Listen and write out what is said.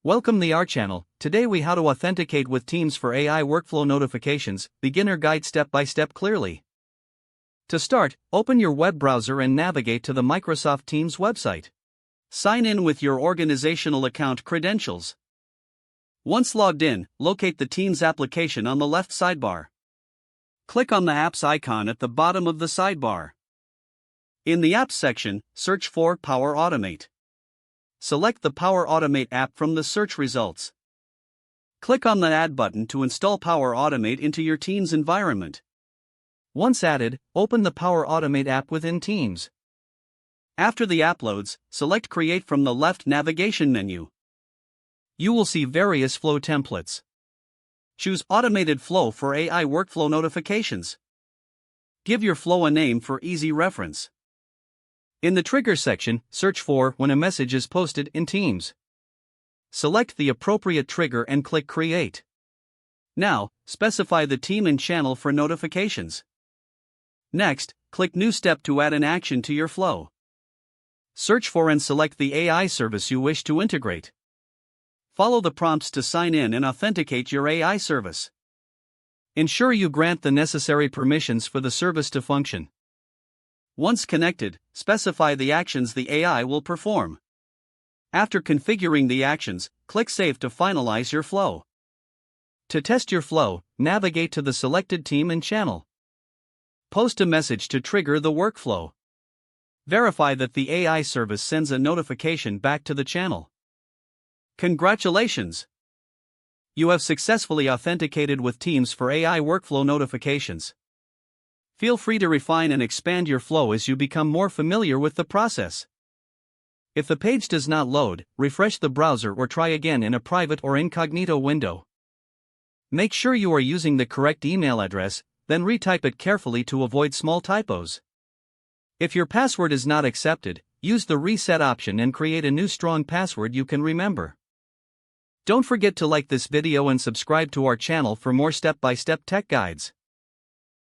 Welcome to our channel. Today we how to authenticate with Teams for AI workflow notifications, beginner guide step by step clearly. To start, open your web browser and navigate to the Microsoft Teams website. Sign in with your organizational account credentials. Once logged in, locate the Teams application on the left sidebar. Click on the Apps icon at the bottom of the sidebar. In the Apps section, search for Power Automate. Select the Power Automate app from the search results. Click on the Add button to install Power Automate into your Teams environment. Once added, open the Power Automate app within Teams. After the app loads, select Create from the left navigation menu. You will see various flow templates. Choose Automated Flow for AI workflow notifications. Give your flow a name for easy reference. In the Trigger section, search for when a message is posted in Teams. Select the appropriate trigger and click Create. Now, specify the team and channel for notifications. Next, click New Step to add an action to your flow. Search for and select the AI service you wish to integrate. Follow the prompts to sign in and authenticate your AI service. Ensure you grant the necessary permissions for the service to function. Once connected, specify the actions the AI will perform. After configuring the actions, click Save to finalize your flow. To test your flow, navigate to the selected team and channel. Post a message to trigger the workflow. Verify that the AI service sends a notification back to the channel. Congratulations! You have successfully authenticated with Teams for AI workflow notifications. Feel free to refine and expand your flow as you become more familiar with the process. If the page does not load, refresh the browser or try again in a private or incognito window. Make sure you are using the correct email address, then retype it carefully to avoid small typos. If your password is not accepted, use the reset option and create a new strong password you can remember. Don't forget to like this video and subscribe to our channel for more step-by-step tech guides.